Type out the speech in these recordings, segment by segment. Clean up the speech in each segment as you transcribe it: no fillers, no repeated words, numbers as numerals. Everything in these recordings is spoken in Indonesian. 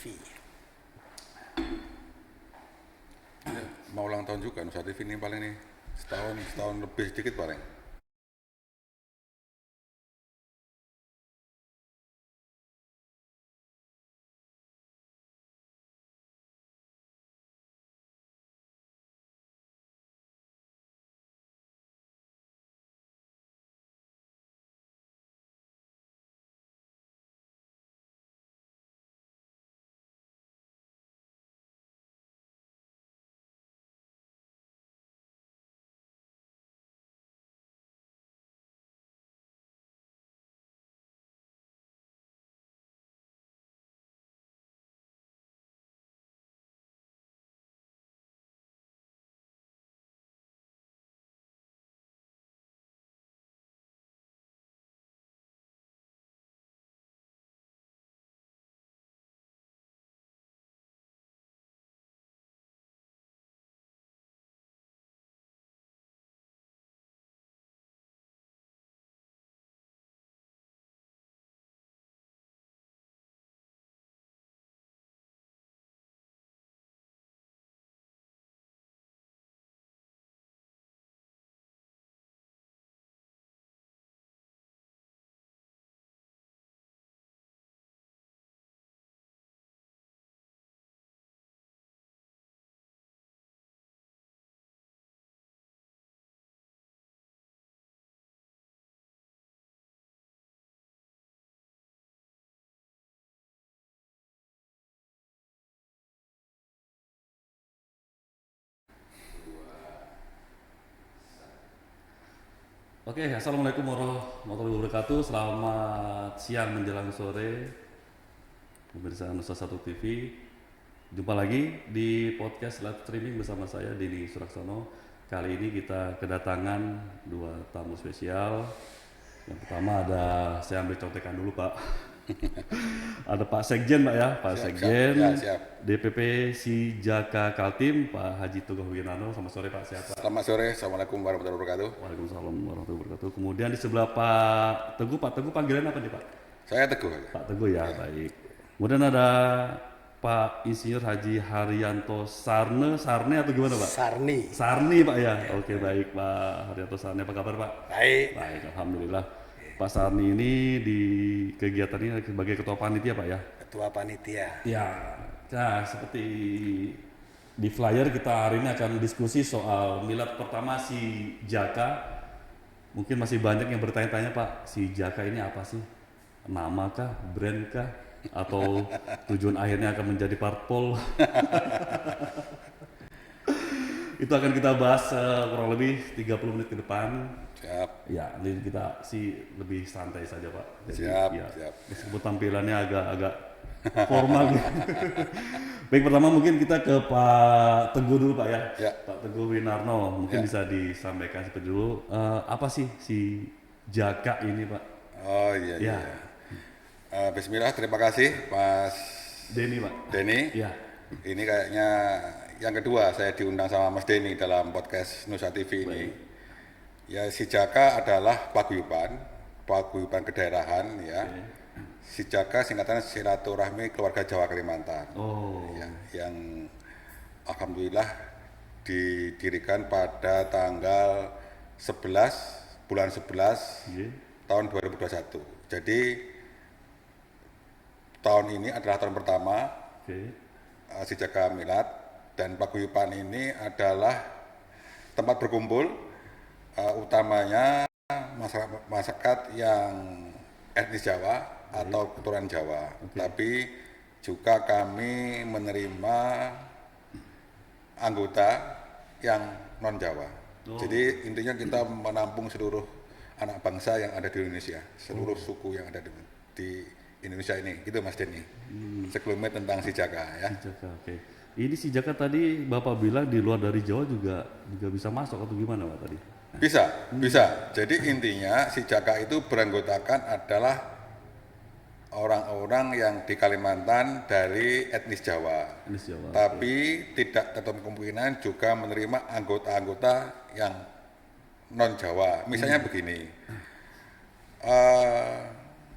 TV. Ya, mau ulang tahun juga Nusa TV ini paling nih setahun lebih sedikit paling. Oke, assalamualaikum warahmatullahi wabarakatuh. Selamat siang menjelang sore, pemirsa Nusa Satu TV. Jumpa lagi di podcast live streaming bersama saya Denny Suraksono. Kali ini kita kedatangan dua tamu spesial. Yang pertama ada, saya ambil contekan dulu Pak. Ada Pak Sekjen Pak ya, Pak Siap, Sekjen, siap. Ya, siap. DPP Sijaka Kaltim, Pak Haji Teguh Wiranto. Selamat sore Pak, sehat Pak. Selamat sore, assalamualaikum warahmatullahi wabarakatuh. Waalaikumsalam warahmatullahi wabarakatuh. Kemudian di sebelah Pak Teguh panggilan apa nih Pak? Saya Teguh. Pak Teguh ya, baik. Kemudian ada Pak Insinyur Haji Haryanto Sarne atau gimana Pak? Sarni Pak ya. Oke baik Pak Haryanto Sarne, apa kabar Pak? Baik. Baik, alhamdulillah. Pak Sarni ini di kegiatan ini sebagai ketua panitia Pak ya? Ketua Panitia. Ya, nah seperti di flyer kita hari ini akan diskusi soal milad pertama si Jaka. Mungkin masih banyak yang bertanya-tanya Pak, si Jaka ini apa sih? Nama kah? Brand kah? Atau tujuan akhirnya akan menjadi parpol? Itu akan kita bahas kurang lebih 30 menit ke depan. Siap. Ya, ini kita sih lebih santai saja Pak. Jadi, Siap, ya, siap. meskipun tampilannya agak formal. Baik, pertama mungkin kita ke Pak Teguh dulu Pak ya. Ya. Pak Teguh Winarno, mungkin Ya. bisa disampaikan seperti dulu. Apa sih si Jaka ini Pak? Oh iya, Ya. iya. Bismillah, terima kasih Mas Denny Pak. Denny. Ya. Ini kayaknya yang kedua saya diundang sama Mas Denny dalam podcast Nusa TV ini. Ya, si Jaka adalah paguyuban kedaerahan ya. Si Jaka singkatan silaturahmi keluarga Jawa Kalimantan. Oh. Ya, yang alhamdulillah didirikan pada tanggal 11 bulan 11 Iya. tahun 2021. Jadi tahun ini adalah tahun pertama Oke. si Jaka Milad, dan paguyuban ini adalah tempat berkumpul utamanya masyarakat yang etnis Jawa atau keturunan Jawa. Tapi juga kami menerima anggota yang non Jawa. Jadi intinya kita menampung seluruh anak bangsa yang ada di Indonesia, seluruh suku yang ada di Indonesia ini. Gitu Mas Denny. Sekelumit tentang si Jaka ya. Si Jaka, oke. Ini si Jaka tadi Bapak bilang di luar dari Jawa juga bisa masuk atau gimana Pak tadi? Bisa. Jadi intinya si Jaka itu beranggotakan adalah orang-orang yang di Kalimantan dari etnis Jawa. Etnis Jawa. Tapi tidak tertutup kemungkinan juga menerima anggota-anggota yang non Jawa. Misalnya begini,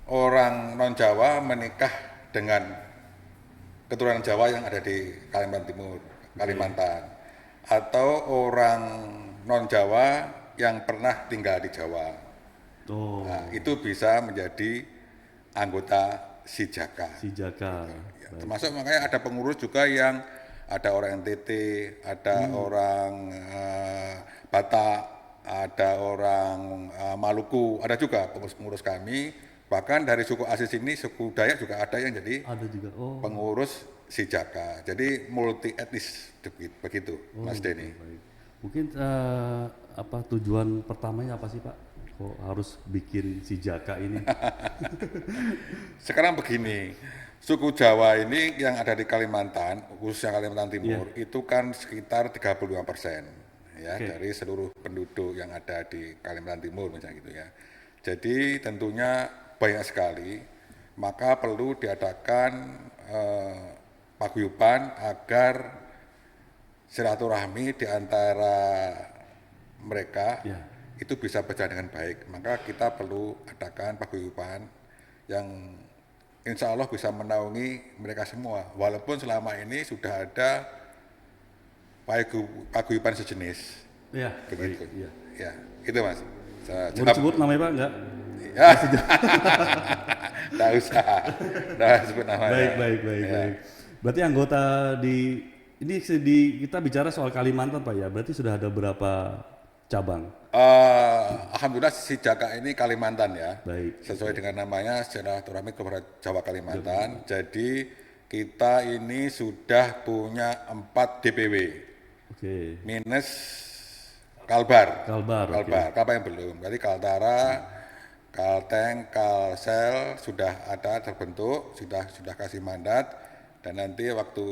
orang non Jawa menikah dengan keturunan Jawa yang ada di Kalimantan Timur, Kalimantan, atau orang non Jawa yang pernah tinggal di Jawa. Oh, Nah, itu bisa menjadi anggota Sijaka. si Jaka. Ya, termasuk makanya ada pengurus juga yang ada orang NTT, ada orang Batak, ada orang Maluku, ada juga pengurus-pengurus kami. Bahkan dari suku Asis ini, suku Dayak juga ada yang jadi Ada juga. Oh, pengurus Sijaka. Jadi multi etnis begitu, Mas Denny. baik. Mungkin apa tujuan pertamanya apa sih Pak? Kok harus bikin si Jaka ini? Sekarang begini, suku Jawa ini yang ada di Kalimantan, khususnya Kalimantan Timur, itu kan sekitar 35% ya Oke. dari seluruh penduduk yang ada di Kalimantan Timur misalnya gitu ya. Jadi tentunya banyak sekali, maka perlu diadakan paguyuban agar silaturahmi di antara mereka Ya. itu bisa berjalan dengan baik. Maka kita perlu adakan paguyuban yang insya Allah bisa menaungi mereka semua. Walaupun selama ini sudah ada paguyuban sejenis. Iya, Begitu. baik. Iya. Ya, itu Mas. Mau disebut namanya Pak? Enggak? Ya, nggak usah. Nggak sebut namanya. Baik. Ya. Berarti anggota ini kita bicara soal Kalimantan Pak ya. Berarti sudah ada berapa cabang? Alhamdulillah Sijaka ini Kalimantan ya. Baik. Sesuai dengan namanya silaturahmi kepada Jawa Kalimantan. Jadi kita ini sudah punya 4 DPW Oke. minus Kalbar. Kalbar. Oke. Kalbar yang belum. Berarti Kaltara, Kalteng, Kalsel sudah ada terbentuk, sudah kasih mandat dan nanti waktu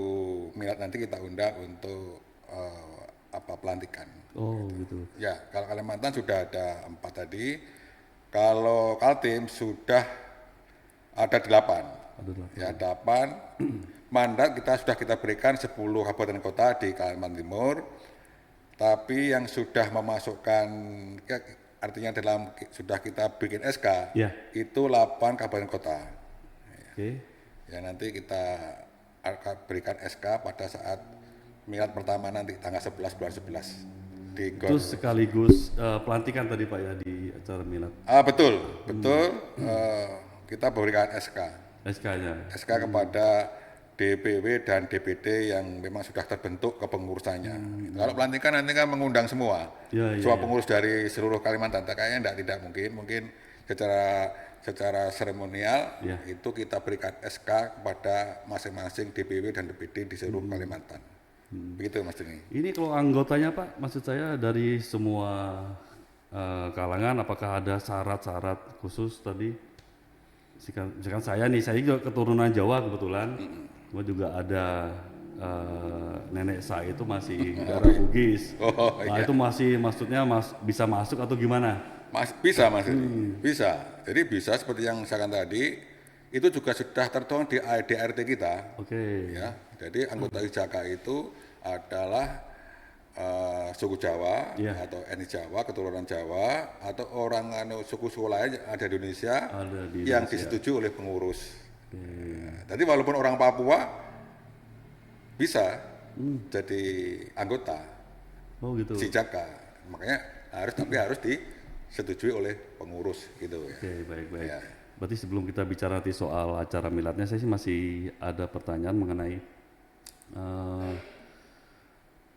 minat nanti kita undang untuk pelantikan. Oh, gitu. Ya, kalau Kalimantan sudah ada 4 tadi. Kalau Kaltim sudah ada 8. Ada 8. Ya, 8. Mandat sudah kita berikan 10 kabupaten kota di Kalimantan Timur. Tapi yang sudah memasukkan, artinya sudah kita bikin SK, Ya. itu 8 kabupaten kota. Oke. Ya, nanti kita akan berikan SK pada saat milad pertama nanti tanggal 11 bulan 11 di Itu sekaligus pelantikan tadi Pak ya di acara milad. betul kita berikan SK-nya. SK kepada DPW dan DPD yang memang sudah terbentuk kepengurusannya. Kalau pelantikan nanti kan mengundang semua Ya, semua pengurus dari seluruh Kalimantan. Kayaknya tidak mungkin secara seremonial Ya. itu kita berikan SK kepada masing-masing DPW dan DPD di seluruh Kalimantan. Begitu Mas Denny. Ini kalau anggotanya Pak, maksud saya dari semua kalangan, apakah ada syarat-syarat khusus tadi? Misalkan saya juga keturunan Jawa kebetulan, cuma juga ada nenek saya itu masih darah Bugis. Oh, Nah itu masih maksudnya bisa masuk atau gimana? Bisa Mas Denny. Bisa. Jadi bisa seperti yang saya katakan tadi, itu juga sudah tertuang di ADRT kita. Oke. Ya, jadi anggota Sijaka itu adalah suku Jawa Iya. atau etnis Jawa, keturunan Jawa atau orang suku-suku lain yang ada di Indonesia Ada di yang Indonesia. disetujui oleh pengurus. Oke. Jadi walaupun orang Papua bisa jadi anggota Oh gitu. Sijaka, makanya harus disetujui oleh pengurus gitu ya. Oke, baik. Ya. Berarti sebelum kita bicara nanti soal acara miladnya, saya sih masih ada pertanyaan mengenai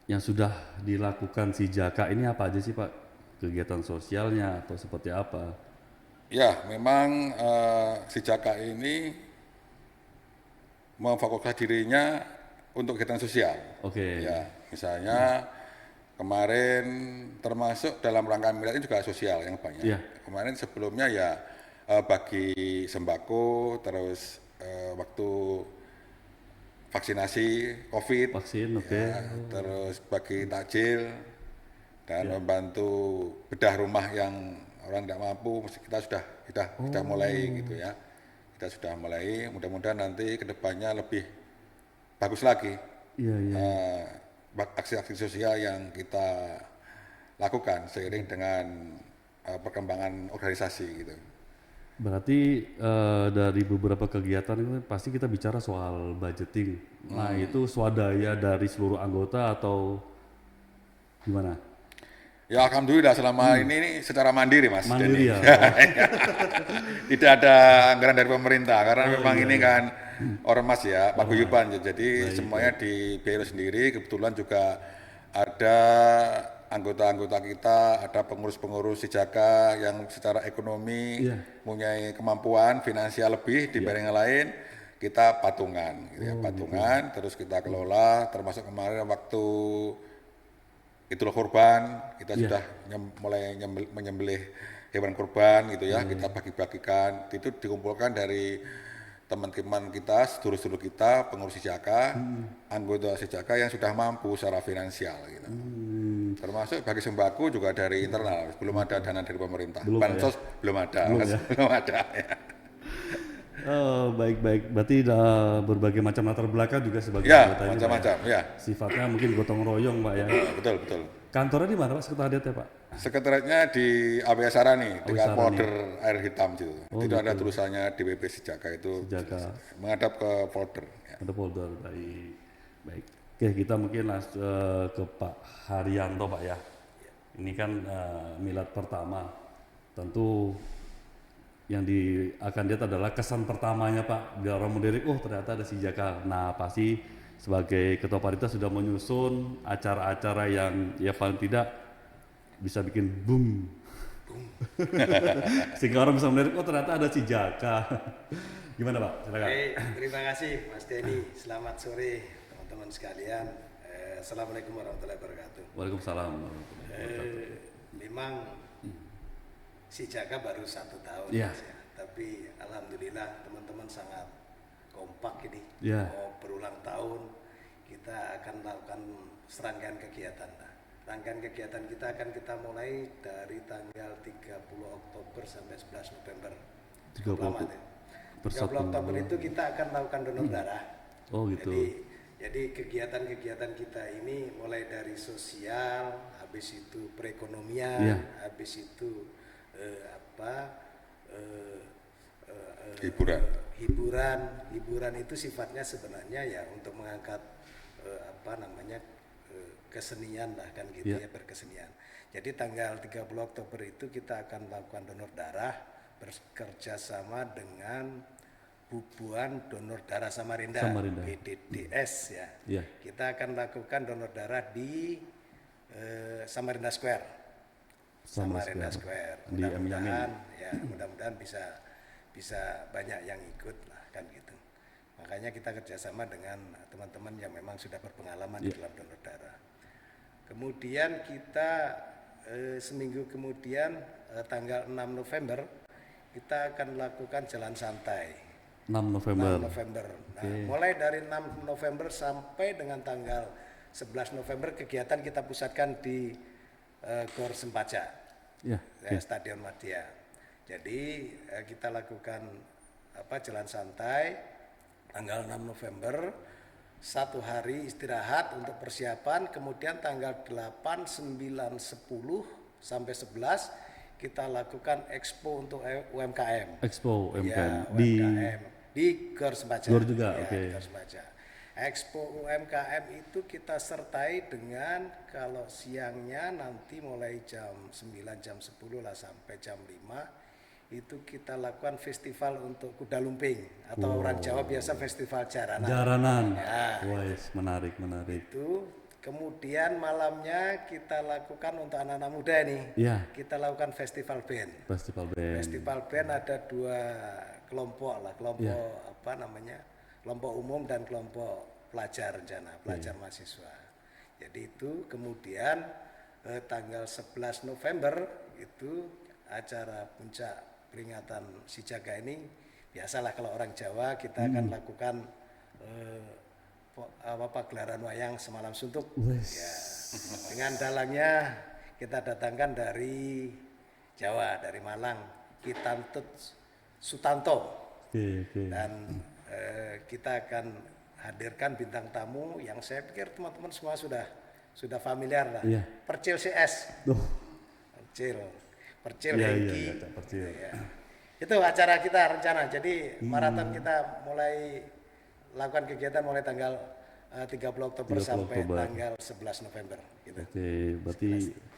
yang sudah dilakukan si Jaka ini apa aja sih Pak? Kegiatan sosialnya atau seperti apa? Ya, memang Sijaka ini memfokuskan dirinya untuk kegiatan sosial. Oke. Ya, misalnya kemarin termasuk dalam rangka milad ini juga sosial yang banyak. Iya. Kemarin sebelumnya ya bagi sembako, terus waktu vaksinasi COVID, Vaksin, oke. ya, terus bagi takjil dan membantu bedah rumah yang orang tidak mampu, kita sudah mulai gitu ya. Kita sudah mulai, mudah-mudahan nanti kedepannya lebih bagus lagi Iya. aksi-aksi sosial yang kita lakukan seiring dengan perkembangan organisasi gitu. Berarti dari beberapa kegiatan itu pasti kita bicara soal budgeting. Nah itu swadaya dari seluruh anggota atau gimana? Ya alhamdulillah selama ini secara mandiri Mas Mandiri Denny. ya? Oh, Tidak ada anggaran dari pemerintah karena memang iya, ini iya. kan ormas ya, Ormas. paguyuban. Jadi Baik, semuanya dibayar sendiri. Kebetulan juga ada anggota-anggota kita, ada pengurus-pengurus Sijaka yang secara ekonomi Iya. mempunyai kemampuan finansial lebih dibanding yang lain. Kita patungan, gitu ya, Oh gitu. patungan. Terus kita kelola, termasuk kemarin waktu Idul Kurban kita Iya. sudah mulai menyembelih hewan kurban gitu ya, kita bagi-bagikan, itu dikumpulkan dari teman-teman kita, sedulur-sedulur kita, pengurus Sijaka, anggota Sijaka yang sudah mampu secara finansial gitu. Termasuk bagi sembako juga dari internal, belum ada dana dari pemerintah. Belum, Pak, ya? Bansos belum ada, Belum, Mas. ya? Belum ada ya. Oh, baik-baik. Berarti berbagai macam latar belakang juga sebagai Ya, anggota ini, Pak, ya? macam-macam ya. Sifatnya mungkin gotong royong, Pak ya. Betul, betul. Kantornya di mana, Pak? Sekretariatnya, Pak? Sekretariatnya di ABS Sarani, dekat Sarani. folder air hitam itu. Oh, Itu ada tulisannya DPP Sijaka itu Sijaka. menghadap ke folder. Ya. Ada folder. Baik. Baik. Oke, kita mungkin ke Pak Haryanto, Pak ya. Ini kan milad pertama. Tentu yang akan lihat adalah kesan pertamanya Pak di orang melirik, oh ternyata ada Sijaka. Nah pasti sebagai ketua panitia sudah menyusun acara-acara yang ya paling tidak bisa bikin boom. Sehingga orang bisa melirik, oh ternyata ada Sijaka. Gimana Pak? Silakan. Baik, terima kasih Mas Denny. Selamat sore teman-teman sekalian. Assalamualaikum warahmatullahi wabarakatuh. Waalaikumsalam. Memang Sijaka baru 1 tahun, Iya. Mas, ya. Tapi alhamdulillah teman-teman sangat kompak ini. Iya. Mau berulang tahun kita akan melakukan serangkaian kegiatan. Nah, rangkaian kegiatan kita akan kita mulai dari tanggal 30 Oktober sampai 11 November. 30 Lama, ya. 30 Oktober itu kita akan melakukan donor darah. Oh gitu. Jadi kegiatan-kegiatan kita ini mulai dari sosial, habis itu perekonomian, Iya. habis itu Hiburan. hiburan itu sifatnya sebenarnya ya untuk mengangkat kesenian lah kan gitu Iya. ya, berkesenian. Jadi tanggal 30 Oktober itu kita akan melakukan donor darah bekerja sama dengan Bubuan Donor Darah Samarinda, Samarinda. BDDS ya. Iya. Kita akan lakukan donor darah di Samarinda Square. Samarinda Square. Di Mudah-mudahan ya, mudah-mudahan bisa banyak yang ikut lah kan gitu. Makanya kita kerjasama dengan teman-teman yang memang sudah berpengalaman di dalam donor darah. Kemudian kita seminggu kemudian tanggal 6 November kita akan lakukan jalan santai. 6 November. 6 November. Nah, mulai dari 6 November sampai dengan tanggal 11 November kegiatan kita pusatkan di Gor Sempaja, Ya. Stadion Madia. Jadi kita lakukan jalan santai tanggal 6 November, 1 hari istirahat untuk persiapan, kemudian tanggal 8, 9, 10 sampai 11 kita lakukan expo untuk UMKM. Expo UMKM Ya, di UMKM di Gor Sempaja. Gor juga, Ya, oke. Gor Sempaja. Expo UMKM itu kita sertai dengan kalau siangnya nanti mulai jam 9, jam 10 lah sampai jam 5 itu kita lakukan festival untuk kuda lumping atau orang Jawa biasa festival jaranan. Jaranan. Ya. Wais, menarik. Itu kemudian malamnya kita lakukan untuk anak-anak muda nih. Iya. Kita lakukan festival band. Festival band. Festival band ada 2 kelompok lah, kelompok umum dan kelompok pelajar rencana, pelajar mahasiswa. Jadi itu kemudian tanggal 11 November itu acara puncak peringatan Sijaka ini biasalah kalau orang Jawa kita akan lakukan pagelaran wayang semalam suntuk. Ya, dengan dalangnya kita datangkan dari Jawa, dari Malang, Kitantut Sutanto. Oke. Dan kita akan hadirkan bintang tamu yang saya pikir teman-teman semua sudah familiar lah. Iya. Percil CS. Duh. Percil Iya, Hengki. Cak Percil. Ya. Itu acara kita rencana. Jadi maraton kita mulai lakukan kegiatan mulai tanggal 30 Oktober 30 sampai Oktober. tanggal 11 November. Gitu. Oke, berarti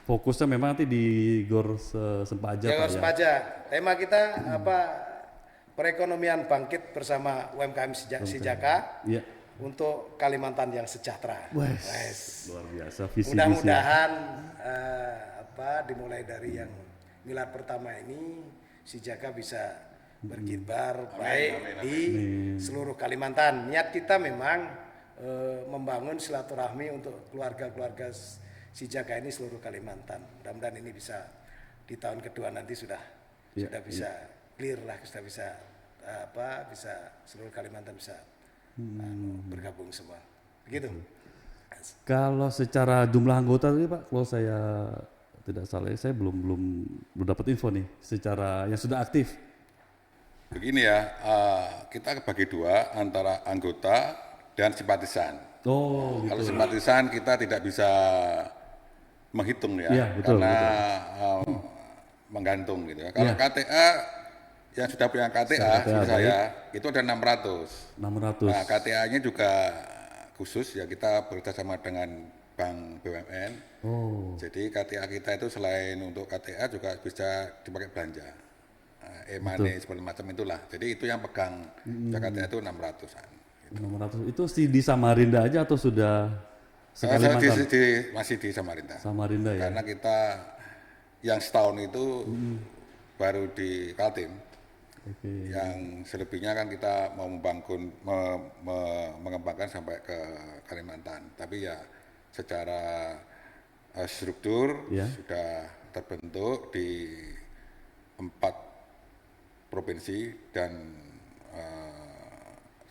fokusnya memang nanti di Gor Sempaja Pak Jangan ya. sepaja. Tema kita apa? Perekonomian bangkit bersama UMKM Sijaka Iya. untuk Kalimantan yang sejahtera. Wes, luar biasa visi-visi. Mudah-mudahan dimulai dari yang pilar pertama ini Sijaka bisa berkibar baik di seluruh Kalimantan. Niat kita memang membangun silaturahmi untuk keluarga-keluarga Sijaka ini seluruh Kalimantan. Mudah-mudahan ini bisa di tahun kedua nanti sudah bisa clear lah, sudah bisa bisa seluruh Kalimantan bisa bergabung semua. Begitu. Kalau secara jumlah anggota tadi Pak, kalau saya tidak salah, saya belum dapat info nih secara yang sudah aktif. Begini ya, kita bagi dua antara anggota dan simpatisan. Oh, Kalau gitu. simpatisan kita tidak bisa menghitung ya, Iya, betul, karena menggantung gitu ya. Kalau Iya. KTA yang sudah punya KTA seperti saya itu ada 600. 600. Nah, KTA-nya juga khusus ya, kita bekerjasama dengan Bank BUMN. Oh, Jadi KTA kita itu selain untuk KTA juga bisa dipakai belanja. E-money seperti macam itulah. Jadi itu yang pegang KTA itu 600-an. 600 itu di Samarinda aja atau sudah Saya sekalimantan? masih di Samarinda. Samarinda ya. Karena kita yang setahun itu baru di Kaltim. Oke. Yang selebihnya kan kita mau mengembangkan sampai ke Kalimantan. Tapi ya secara struktur Ya. sudah terbentuk di 4 provinsi dan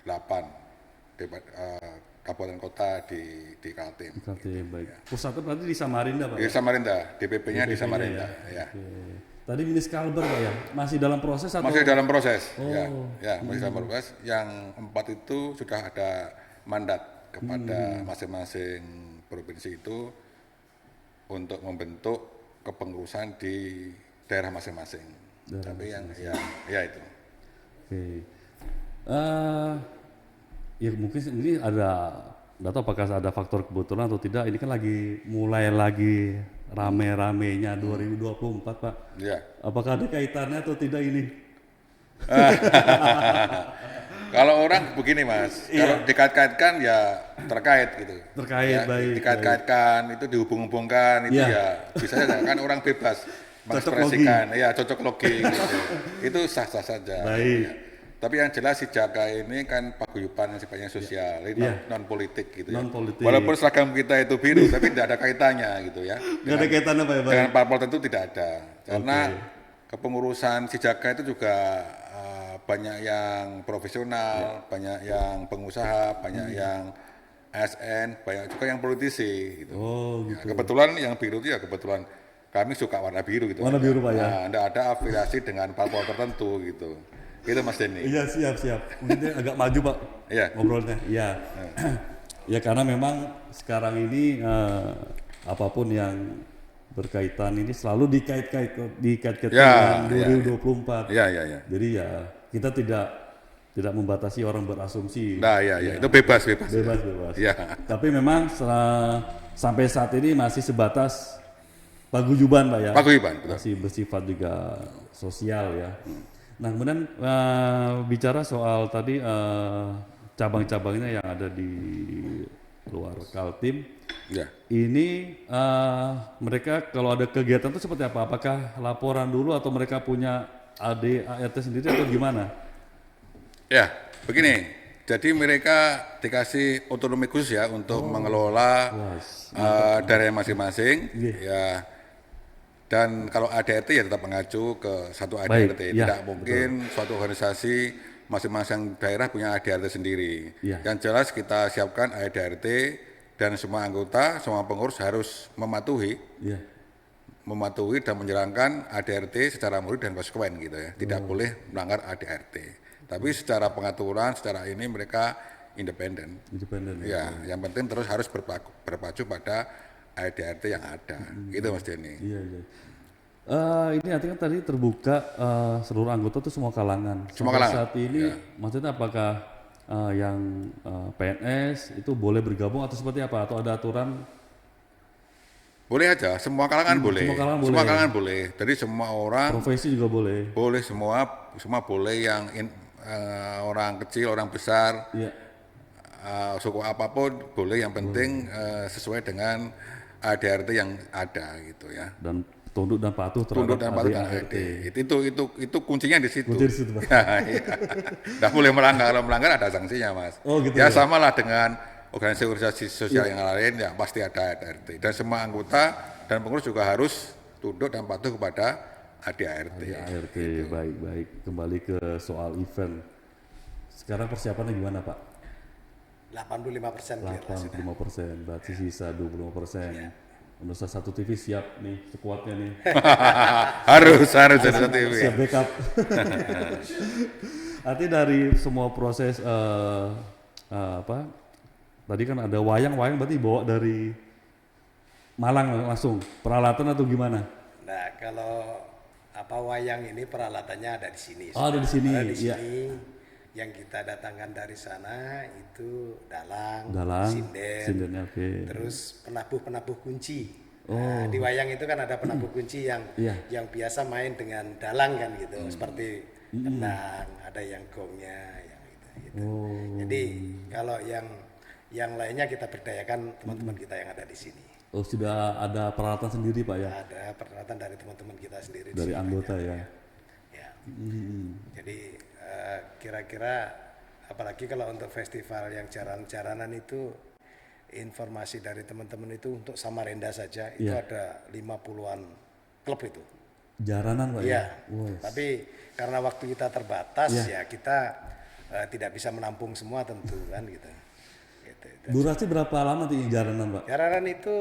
8 kabupaten kota di Kaltim. Oke, baik. Pusatnya berarti di Samarinda Pak? Di Samarinda, DPP-nya di DPP-nya Samarinda. ya. Ya. Oke. Tadi Minis Kalbar Pak ya? Masih dalam proses atau? Masih dalam proses, Oh. ya masih dalam proses. Yang 4 itu sudah ada mandat kepada masing-masing provinsi itu untuk membentuk kepengurusan di daerah masing-masing. Tapi yang ya itu. Oke. Ya mungkin ini ada, nggak tahu apakah ada faktor kebetulan atau tidak. Ini kan mulai lagi rame-ramenya 2024 Pak. Ya. Apakah ada kaitannya atau tidak ini? Kalau orang begini Mas, kalau dikait-kaitkan ya terkait gitu. Terkait, Ya, baik, dikait-kaitkan, itu dihubung-hubungkan, itu Iya. ya bisa saja kan orang bebas mengekspresikan, ya cocok logi gitu. Itu sah-sah saja. Baik. Ya. Tapi yang jelas Sijaka ini kan paguyuban yang sifatnya sosial, ini non politik gitu ya. Non-politik. Walaupun seragam kita itu biru, tapi tidak ada kaitannya gitu ya. Nggak ada kaitannya Pak ya Pak? Dengan parpol tentu tidak ada, karena kepengurusan Sijaka itu juga banyak yang profesional, banyak yang pengusaha, banyak yang ASN, banyak juga yang politisi. Gitu. Oh Ya, gitu. kebetulan yang biru itu ya kebetulan kami suka warna biru gitu. Warna biru Pak ya? Nah, tidak ada afiliasi dengan parpol tertentu gitu. Gitu Mas Denny. Iya siap. Mungkin agak maju Pak Iya. ngobrolnya. Iya. Ya karena memang sekarang ini apapun yang berkaitan ini selalu dikait-kaitkan Ya, dengan 2024. Iya. Jadi ya kita tidak membatasi orang berasumsi. Nah, ya, itu bebas. Bebas. Ya. Tapi memang sampai saat ini masih sebatas paguyuban Pak ya. Paguyuban, betul. Masih bersifat juga sosial ya. Nah kemudian bicara soal tadi cabang-cabangnya yang ada di luar Kaltim, Ya. ini mereka kalau ada kegiatan itu seperti apa? Apakah laporan dulu atau mereka punya ART sendiri atau gimana? Ya, begini. Jadi mereka dikasih otonomi khusus ya untuk mengelola daerah masing-masing. Ya. Dan kalau ADRT ya tetap mengacu ke satu ADRT. Baik, ya, Tidak mungkin suatu organisasi masing-masing daerah punya ADRT sendiri. Ya. Yang jelas kita siapkan ADRT dan semua anggota, semua pengurus harus Iya. mematuhi dan menjalankan ADRT secara murni dan konsekuen gitu ya. Tidak boleh melanggar ADRT. Tapi secara pengaturan, secara ini mereka independen. Independen. Ya, yang penting terus harus berpacu pada ADRT yang ada. Gitu Mas Denny. Iya. Ini artinya tadi terbuka seluruh anggota tuh semua kalangan. Semua Sampai kalangan, saat ini, ya. maksudnya apakah yang PNS itu boleh bergabung atau seperti apa? Atau ada aturan? Boleh aja, semua kalangan boleh. semua kalangan Semua boleh. kalangan boleh. Jadi semua orang Profesi juga boleh. boleh, semua boleh yang orang kecil, orang besar, Iya. suku apapun boleh. Yang penting sesuai dengan ADRT yang ada gitu ya. Dan tunduk dan patuh Tunduk terhadap dan patuh dan ADART. ADRT. Itu kuncinya di situ. Kunci di situ, Pak. Ya, iya. Nggak boleh melanggar. Kalau melanggar ada sanksinya, Mas. Oh, gitu Ya ya? samalah dengan organisasi sosial yang lain, ya pasti ada ADRT. Dan semua anggota dan pengurus juga harus tunduk dan patuh kepada ADRT. ADART, baik-baik. Kembali ke soal event. Sekarang persiapannya gimana, Pak? 85% kira sudah. 85%, berarti sisa 25%. Nusa Satu TV siap nih, sekuatnya nih. harus ada TV. Siap backup. Artinya dari semua proses apa? Tadi kan ada wayang berarti bawa dari Malang langsung. Peralatan atau gimana? Nah, kalau apa wayang ini peralatannya ada di sini. Oh, ada di sini. Ada di Iya. sini. Yang kita datangkan dari sana itu dalang, Dalang, sinden, sindennya oke. terus penabuh kunci. Oh. Nah, di wayang itu kan ada penabuh kunci yang Iya. yang biasa main dengan dalang kan gitu, seperti kenang, ada yang gongnya, yang gitu. Oh. Jadi kalau yang lainnya kita berdayakan teman-teman kita yang ada di sini. Oh, sudah ada peralatan sendiri, Pak ya? Ada peralatan dari teman-teman kita sendiri. di Dari sini anggota banyak. ya. Ya. Jadi kira-kira apalagi kalau untuk festival yang jaran-jaranan itu informasi dari teman-teman itu untuk Samarinda saja itu Iya. ada 50-an klub itu. Jaranan, Pak Iya. ya? Wes. Tapi karena waktu kita terbatas Iya. ya kita tidak bisa menampung semua tentu kan gitu. Gitu. Durasi berapa lama tuh jaranan, Pak? Jaranan itu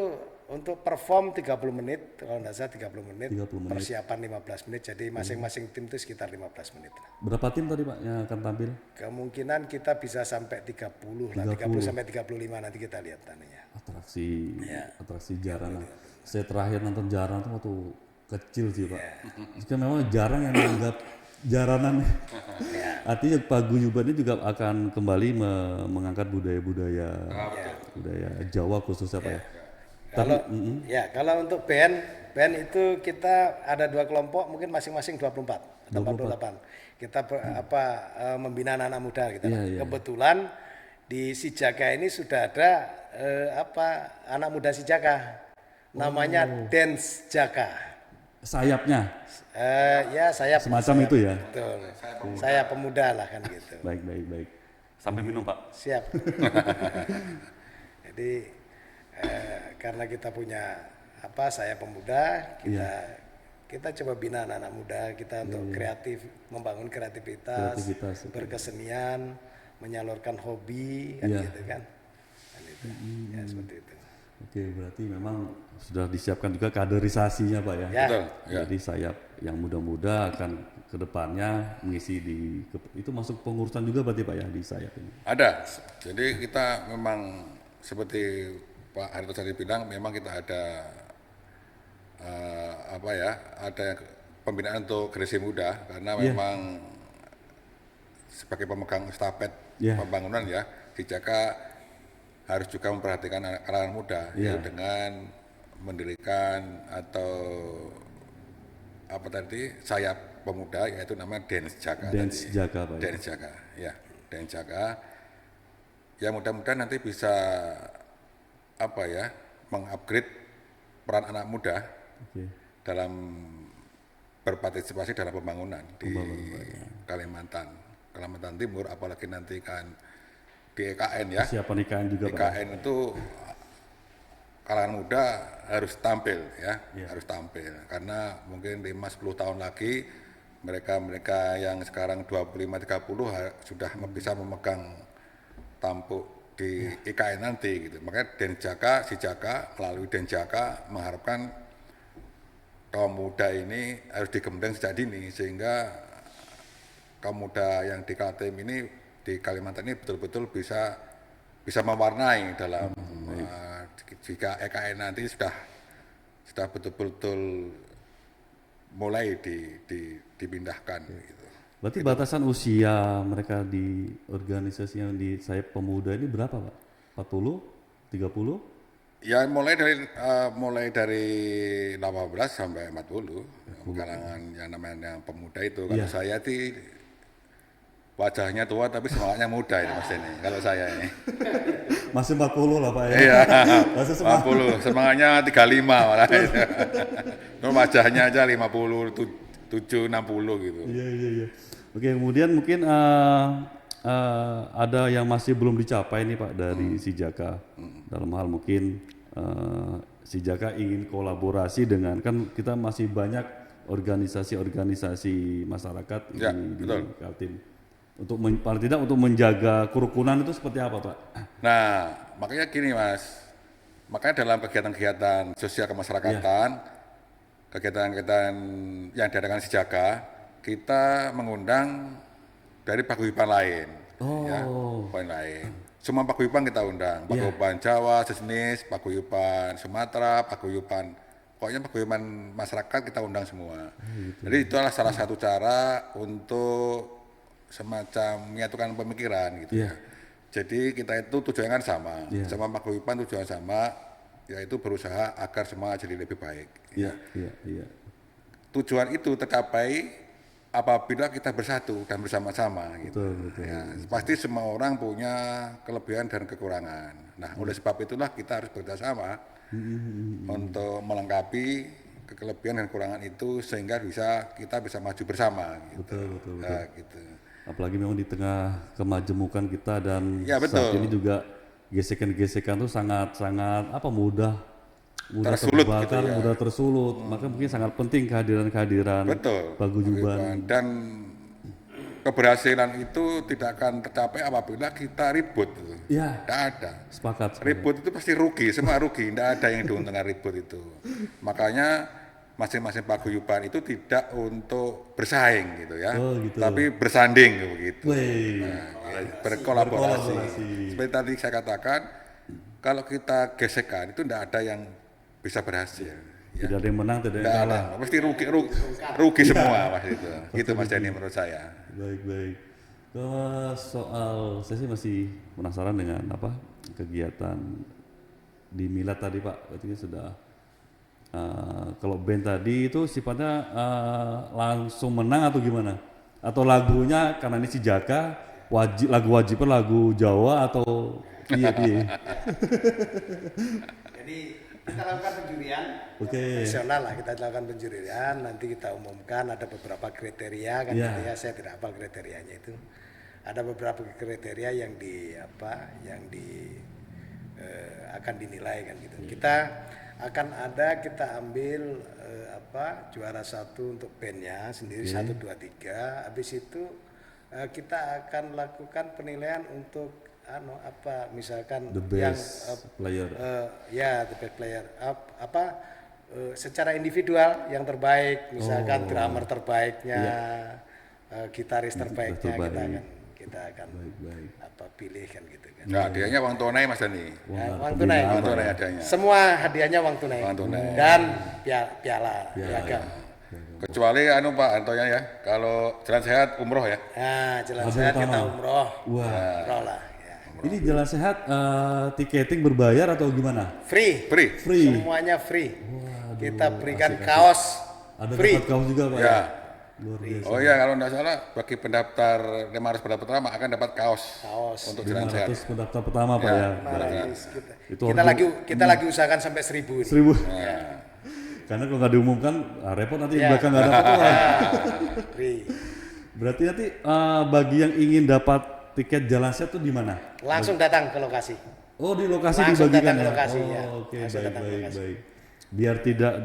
untuk perform 30 menit, kalau nggak salah 30 menit, 30 menit. persiapan 15 menit, jadi masing-masing tim itu sekitar 15 menit. Berapa tim tadi, Pak, yang akan tampil? Kemungkinan kita bisa sampai 30 lah, 30 sampai 35 nanti kita lihat tandanya. Atraksi jaranan. Saya terakhir nonton jaranan tuh waktu kecil sih, Pak. Jika memang jarang yang menganggap jaranan. Artinya paguyuban ini juga akan kembali mengangkat budaya-budaya Jawa khususnya, Pak ya. Kalau untuk band itu kita ada 2 kelompok, mungkin masing-masing 24 atau 48. Kita membina anak-anak muda gitu. Iya. Kebetulan di Sijaka ini sudah ada anak muda Sijaka. Namanya Dance Jaka. Sayapnya Ya saya semacam itu ya. betul. Saya pemuda lah kan gitu. Baik. Sampai minum, Pak. Siap. Jadi karena kita punya saya pemuda, kita coba bina anak-anak muda kita untuk kreatif, membangun kreativitas, berkesenian, menyalurkan hobi kan gitu kan. Itu. Ya seperti itu. Oke, berarti memang sudah disiapkan juga kaderisasinya, Pak ya. Ya. Betul. Ya. Jadi sayap yang muda-muda akan kedepannya mengisi itu masuk pengurusan juga berarti, Pak ya, di sayap ini. Ada. Jadi kita memang seperti Pak Harito tadi bilang, memang kita ada ada pembinaan untuk generasi muda karena memang sebagai pemegang estafet pembangunan ya, Sijaka harus juga memperhatikan kalangan muda yaitu dengan mendirikan atau sayap pemuda yaitu namanya Dance Jaka. Dance Jaka, Pak. Dance Jaka, ya, Dance Jaka. Ya mudah-mudahan nanti bisa mengupgrade peran anak muda dalam berpartisipasi dalam pembangunan di Kalimantan Timur, apalagi nanti kan di EKN ya. Persiapan IKN juga, Pak. EKN itu kalangan muda harus tampil ya, harus tampil karena mungkin 5-10 tahun lagi mereka yang sekarang 25-30 sudah bisa memegang tampuk di IKN nanti gitu. Makanya Sijaka melalui Denjaka mengharapkan kaum muda ini harus digembleng sejak dini sehingga kaum muda yang di Kaltim ini di Kalimantan ini betul-betul bisa mewarnai dalam jika EKN nanti sudah betul-betul mulai dipindahkan gitu. Berarti batasan usia mereka di organisasi yang di Sayap Pemuda ini berapa, Pak? 40? 30? Ya mulai dari 18 sampai 40 kalangan yang namanya pemuda itu. Kalau saya sih wajahnya tua tapi semangatnya muda ini Mas ini. Kalau saya ini. Masih 40 lah, Pak ya. Iya. Masih 40, semangatnya 35 malah. Itu wajahnya aja 57, 60 gitu. Iya. Oke, kemudian mungkin ada yang masih belum dicapai nih Pak dari Sijaka. Dalam hal mungkin Sijaka ingin kolaborasi dengan, kan kita masih banyak organisasi-organisasi masyarakat Ya, di betul. Kaltim. Untuk paling tidak untuk menjaga kerukunan itu seperti apa Pak? Nah, makanya gini Mas. Makanya dalam kegiatan-kegiatan sosial kemasyarakatan, kegiatan-kegiatan yang diadakan Sijaka, kita mengundang dari paguyuban lain. Ya, paguyuban lain. Semua paguyuban kita undang, paguyuban Jawa, sejenis, paguyuban Sumatera, paguyuban, pokoknya paguyuban masyarakat kita undang semua. Jadi itu adalah salah satu cara untuk semacam menyatukan pemikiran gitu ya. Jadi kita itu tujuannya kan sama, sama paguyuban tujuan sama, yaitu berusaha agar semua jadi lebih baik. Iya. Tujuan itu tercapai apabila kita bersatu dan bersama-sama gitu. Betul. Ya, pasti semua orang punya kelebihan dan kekurangan. Nah, oleh sebab itulah kita harus bekerjasama untuk melengkapi kelebihan dan kekurangan itu sehingga kita bisa maju bersama gitu. Betul. Nah, gitu. Apalagi memang di tengah kemajemukan kita dan Ya, betul. saat ini juga gesekan-gesekan itu sangat mudah Tersulut terbakar, gitu ya. mudah tersulut. Maka mungkin sangat penting kehadiran Betul. paguyuban. Dan keberhasilan itu tidak akan tercapai apabila kita ribut. Iya, Tidak ada. sepakat. Ribut itu pasti rugi, semua rugi, tidak ada yang diuntungkan ribut itu. Makanya masing-masing paguyuban itu tidak untuk bersaing gitu ya, tapi bersanding begitu. Berkolaborasi. Seperti tadi saya katakan, kalau kita gesekan itu tidak ada yang bisa berhasil. Tidak ada yang menang, tidak ada yang kalah. Pasti rugi semua Mas itu. Gitu Mas Denny menurut saya. Baik. Soal saya sih masih penasaran dengan kegiatan di Milad tadi Pak. Berarti sudah kalau band tadi itu sifatnya langsung menang atau gimana? Atau lagunya karena ini Sijaka lagu wajibnya lagu Jawa atau iya. Jadi kita lakukan penjurian nasional lah, kita lakukan penjurian, nanti kita umumkan ada beberapa kriteria kan gitu ya, saya tidak hafal kriterianya itu. Ada beberapa kriteria yang akan dinilai kan gitu. Kita ambil juara 1 untuk bandnya sendiri 1, 2, 3. Habis itu kita akan lakukan penilaian untuk misalkan the best player. The best player. Secara individual yang terbaik, misalkan drummer terbaiknya, gitaris terbaiknya kita akan pilih kan gitu kan. Nah, hadiahnya uang tunai Mas Dani. Uang tunai hadiahnya. Semua hadiahnya uang tunai. Dan piala. Kecuali Pak Antonya ya, kalau jalan sehat umroh ya. Nah, jalan sehat kita umroh. Umroh lah. Ya. Ini jalan sehat tiketing berbayar atau gimana? Free. Semuanya free. Kita berikan kaos. Ada free. dapat kaos juga Pak Ya. Luar biasa. Oh iya, kalau tidak salah bagi pendaftar 500 pendaftar pertama akan dapat kaos. Untuk jalan sehat. 500 pendaftar pertama Pak ya. Kita lagi usahakan sampai 1.000 ini. 1.000. Karena kalau nggak diumumkan repot nanti belakang nggak dapat orang. Berarti nanti bagi yang ingin dapat tiket jalan sehat tuh di mana? Langsung datang ke lokasi. Oh, di lokasi langsung dibagikan datang ya. ke lokasi, Oke, baik. Biar tidak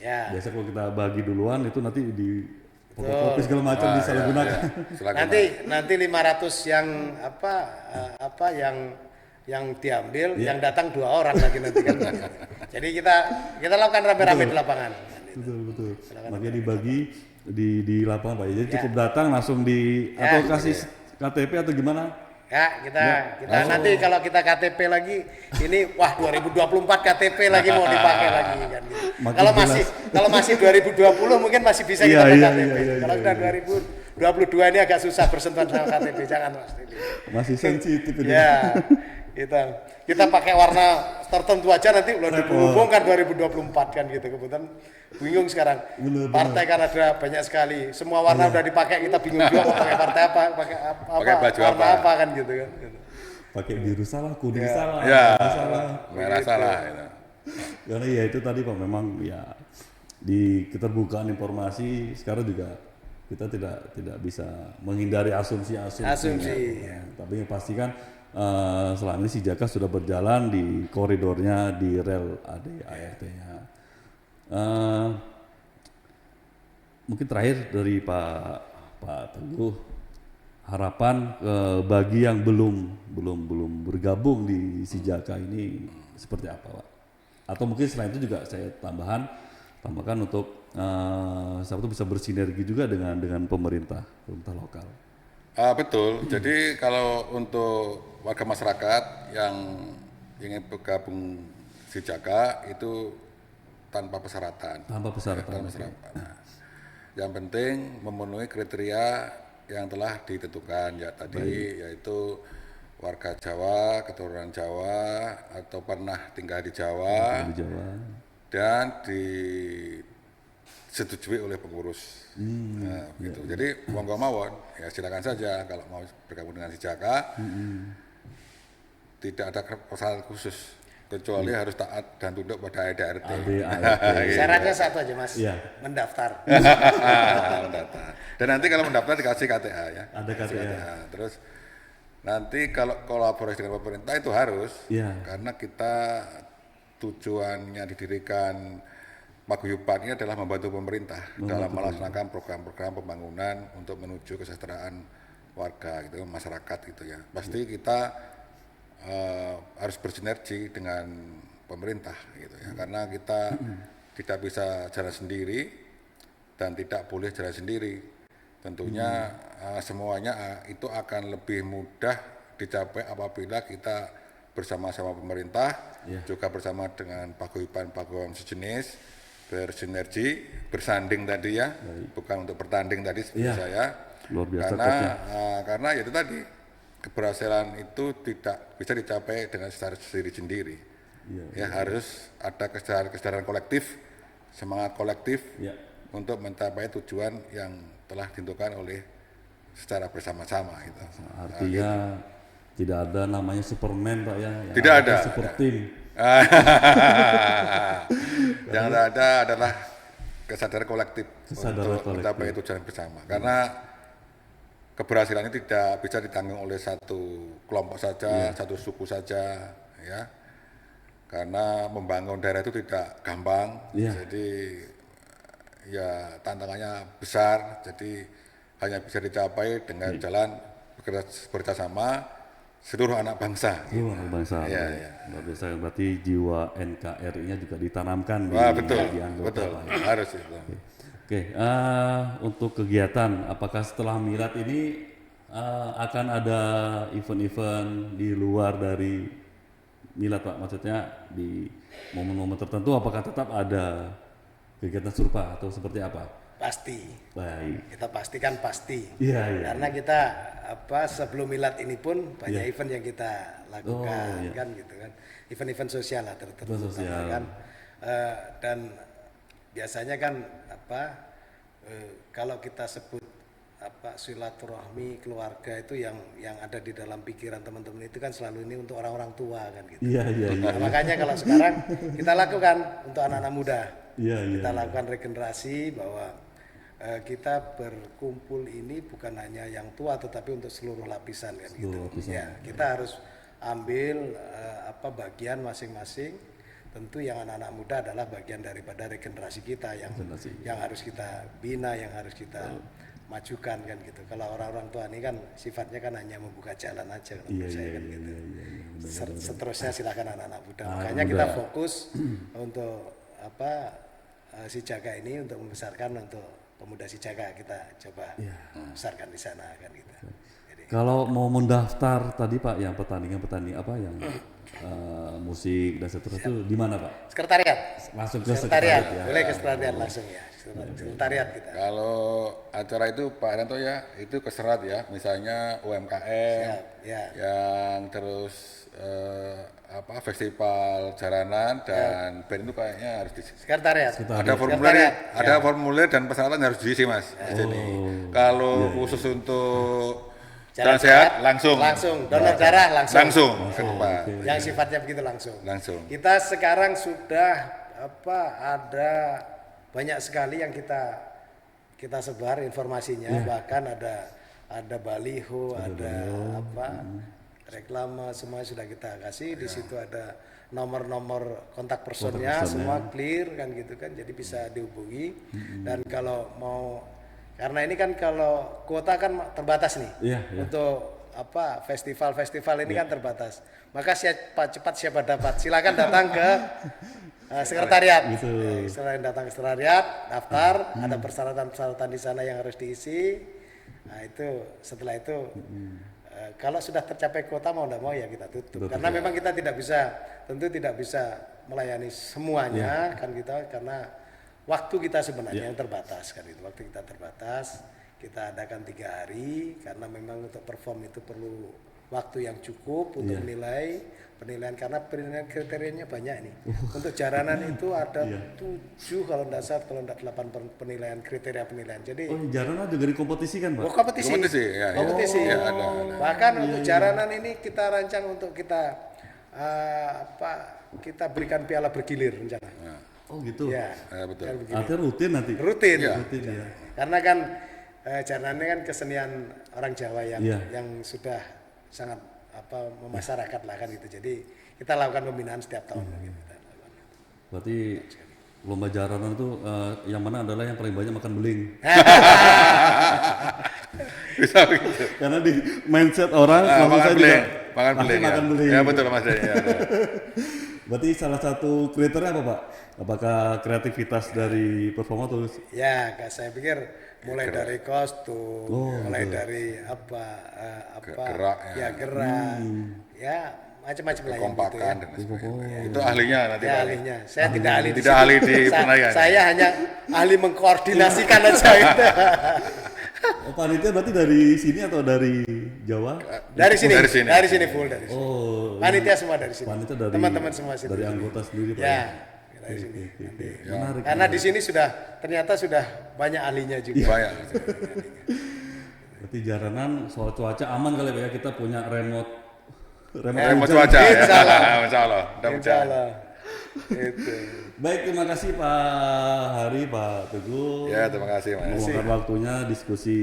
biasa kalau kita bagi duluan itu nanti di fotokopi segala macam disalahgunakan. Nanti 500 yang diambil, yang datang 2 orang lagi nanti kan. Jadi kita lakukan rame-rame di lapangan. Betul. Makanya dibagi di lapangan Pak. Jadi cukup datang langsung atau kasih KTP atau gimana? Ya, kita nanti kalau kita KTP lagi ini wah 2024 KTP lagi mau dipakai lagi kan gitu. Kalau masih 2020 mungkin masih bisa kita pakai KTP. Kalau sudah 2022 ini agak susah bersentuhan sama KTP, jangan Mas. Masih sensitif ini. Ya. Kita pakai warna tertentu aja nanti udah dihubungkan 2024 kan gitu. Kebetulan bingung sekarang. Partai kan ada banyak sekali. Semua warna udah dipakai, kita bingung juga mau pakai partai apa, pakai baju warna apa. apa kan gitu kan. Pakai biru salah, kuning salah, merah salah gitu. Karena ya itu tadi Pak, memang ya di keterbukaan informasi sekarang juga kita tidak bisa menghindari asumsi. Ya. Tapi yang pasti kan selama ini si Jaka sudah berjalan di koridornya di rel AD/ART-nya. Mungkin terakhir dari Pak Teguh, harapan bagi yang belum bergabung di si Jaka ini seperti apa Pak? Atau mungkin selain itu juga saya tambahkan untuk siapa tuh bisa bersinergi juga dengan pemerintah lokal. Betul. Jadi kalau untuk warga masyarakat yang ingin bergabung si Jaka itu tanpa persyaratan. Nah, yang penting memenuhi kriteria yang telah ditentukan ya tadi, yaitu warga Jawa, keturunan Jawa, atau pernah tinggal di Jawa, dan disetujui oleh pengurus. Gitu. Jadi monggo mawon, ya silakan saja kalau mau bergabung dengan si Jaka. Tidak ada persyaratan khusus, kecuali harus taat dan tunduk pada AD/ART. Syaratnya satu aja Mas, mendaftar. Mendaftar. Dan nanti kalau mendaftar dikasih KTA ya. Ada KTA. Terus nanti kalau kolaborasi dengan pemerintah itu harus, karena kita tujuannya didirikan Paguyuban ini adalah membantu pemerintah dalam melaksanakan program-program pembangunan untuk menuju kesejahteraan warga gitu, masyarakat gitu ya. Pasti kita harus bersinergi dengan pemerintah gitu ya, karena kita tidak bisa jalan sendiri dan tidak boleh jalan sendiri. Tentunya semuanya itu akan lebih mudah dicapai apabila kita bersama-sama pemerintah, juga bersama dengan paguyuban sejenis, bersinergi, bersanding tadi ya, bukan untuk bertanding tadi seperti saya. Luar biasa karena ya itu tadi, keberhasilan itu tidak bisa dicapai dengan secara sendiri-sendiri. Harus ada kesadaran kolektif, semangat kolektif untuk mencapai tujuan yang telah ditentukan oleh secara bersama-sama itu. Artinya tidak ada namanya Superman Pak ya. Tidak ada. Super team. Yang ada adalah kesadaran kolektif untuk mencapai tujuan bersama. Karena keberhasilan ini tidak bisa ditanggung oleh satu kelompok saja, satu suku saja, ya. Karena membangun daerah itu tidak gampang, jadi ya tantangannya besar. Jadi hanya bisa dicapai dengan jalan bekerjasama seluruh anak bangsa. Seluruh anak bangsa. Luar biasa. Berarti jiwa NKRI-nya juga ditanamkan betul, di anggota. Betul, harus itu. Oke, untuk kegiatan, apakah setelah Milad ini akan ada event-event di luar dari Milad Pak? Maksudnya di momen-momen tertentu apakah tetap ada kegiatan serupa atau seperti apa? Pasti. Baik. Kita pastikan pasti. Iya. Karena kita sebelum Milad ini pun banyak event yang kita lakukan kan gitu kan. Event-event sosial lah tertentu kan. Dan biasanya kan kalau kita sebut silaturahmi keluarga itu yang ada di dalam pikiran teman-teman itu kan selalu ini untuk orang-orang tua kan gitu. Nah, makanya kalau sekarang kita lakukan untuk anak-anak muda. Kita lakukan regenerasi bahwa kita berkumpul ini bukan hanya yang tua tetapi untuk seluruh lapisan kan gitu. Ya, kita harus ambil bagian masing-masing. Tentu yang anak-anak muda adalah bagian daripada regenerasi kita yang harus kita bina, yang harus kita majukan kan gitu. Kalau orang-orang tua ini kan sifatnya kan hanya membuka jalan aja menurut saya kan gitu. Seterusnya silakan anak-anak muda. Makanya kita fokus untuk si Jaka ini untuk membesarkan untuk pemuda si Jaka kita coba besarkan di sana kan gitu. Jadi Kalau mau mendaftar tadi Pak, yang pertandingan apa yang musik dan seterusnya itu di mana Pak? Sekretariat. Langsung ke Sekretariat. sekretariat ya. Boleh ke sekretariat langsung ya. Sekretariat kita. Kalau acara itu Pak Arianto ya, itu keserat ya, misalnya UMKM, Siap, ya. yang terus festival jaranan dan band itu kayaknya harus di Sekretariat. ada formulir, Sekretariat. ada formulir dan persyaratan harus diisi Mas di sini. Kalau khusus untuk jalan sehat langsung donor darah langsung. ke depan. Yang sifatnya begitu langsung. Kita sekarang sudah ada banyak sekali yang kita sebar informasinya, bahkan ada baliho, ada reklame, semua sudah kita kasih. Di situ ada nomor-nomor kontak personnya, semua clear kan gitu kan, jadi bisa dihubungi. Dan kalau mau, karena ini kan kalau kuota kan terbatas nih, untuk festival-festival ini kan terbatas. Maka siapa cepat siapa dapat, silakan datang ke sekretariat. Selain datang ke sekretariat, daftar, ada persyaratan-persyaratan di sana yang harus diisi. Nah itu setelah itu kalau sudah tercapai kuota mau tidak mau ya kita tutup. Karena memang kita tentu tidak bisa melayani semuanya kan kita, karena waktu kita sebenarnya yang terbatas kan itu. Waktu kita terbatas, kita adakan 3 hari karena memang untuk perform itu perlu waktu yang cukup untuk penilaian, karena penilaian kriterianya banyak nih. Untuk jaranan itu ada 7 kalau tidak salah, kalau tidak 8 penilaian, kriteria penilaian. Jadi jaranan juga dikompetisikan Pak? Kompetisi. Kompetisi. Ya, ada. Bahkan untuk jaranan ini kita rancang untuk kita kita berikan piala bergilir rencana. Oh gitu. Ya, betul. Artinya rutin nanti? Rutin. Rutin ya. Karena kan jaranan ini kan kesenian orang Jawa yang sudah sangat memasyarakat lah kan gitu. Jadi kita lakukan pembinaan setiap tahun. Berarti lomba jaranan itu yang mana adalah yang paling banyak makan beling? Bisa begitu. Karena di mindset orang makan beling. Makan beling. Ya betul Mas Denny. Ya. Berarti salah satu kriteria apa Pak? Apakah kreativitas dari performatus? Ya, saya pikir mulai dari kostum, mulai dari gerak, ya macam-macam lah. Kekompakan gitu ya. dan sebagainya. Itu ahlinya nanti. Ya, ahlinya. Saya tidak ahli. Tidak ahli di penilaian. Saya hanya ahli mengkoordinasikan aja gitu. Oh, panitia berarti dari sini atau dari Jawa? Dari sini full dari sini. Oh, panitia semua dari sini. Panitia dari teman-teman semua sini. Dari anggota sendiri Pak. Ya. Dari sini. Menarik. Karena di sini ternyata sudah banyak ahlinya juga. Banyak. Berarti jaranan soal cuaca aman kali Pak ya, kita punya remote cuaca ya. Insya Allah. Itu. Baik, terima kasih Pak Hari, Pak Teguh. Ya, terima kasih Mas. Meluangkan waktunya diskusi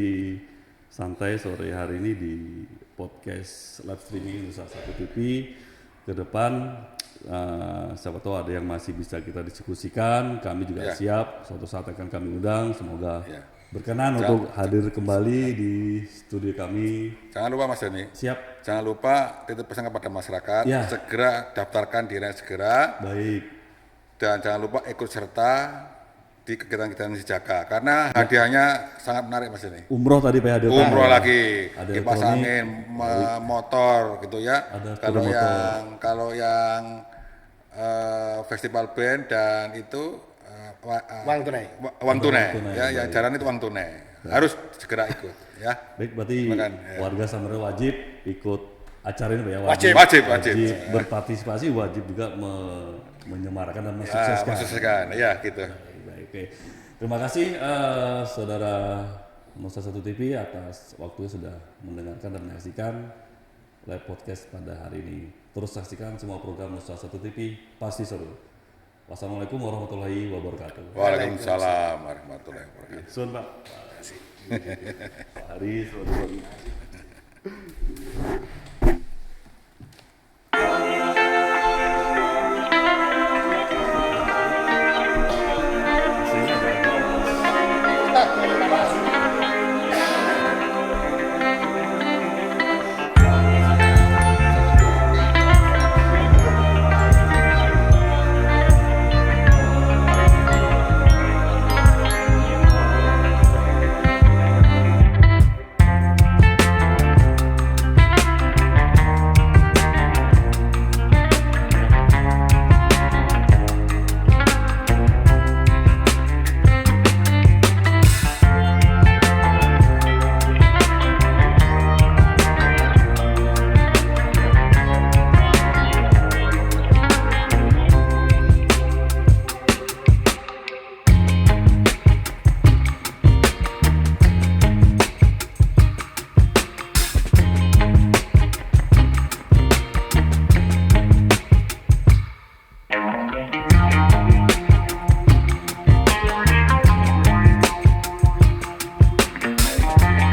santai sore hari ini di podcast live streaming Nusa Satu TV. Ke depan siapa tahu ada yang masih bisa kita diskusikan. Kami juga siap, suatu saat akan kami undang. Semoga berkenan untuk hadir kembali di studio kami. Jangan lupa Mas Denny. Siap. Jangan lupa titip pesan kepada masyarakat, segera daftarkan diri segera. Baik. Dan jangan lupa ikut serta di kegiatan-kegiatan Sijaka karena hadiahnya sangat menarik Mas Denny. Umroh tadi Pak hadir. Umroh lagi, ada kipas angin, motor gitu ya. Kalau yang festival band dan itu uang tunai. Ya, yang jalan itu uang tunai. Harus segera ikut ya. Baik, berarti warga Samarinda wajib ikut acara ini Pak ya. Wajib. Berpartisipasi, wajib juga menyemarakan dan mensukseskan. Ya, gitu. Baik. Terima kasih saudara Nusa Satu TV atas waktunya sudah mendengarkan dan menyaksikan live podcast pada hari ini. Terus saksikan semua program Nusa Satu TV, pasti seru. Wassalamualaikum warahmatullahi wabarakatuh. Waalaikumsalam warahmatullahi wabarakatuh. Sun Pak. Pak Hari,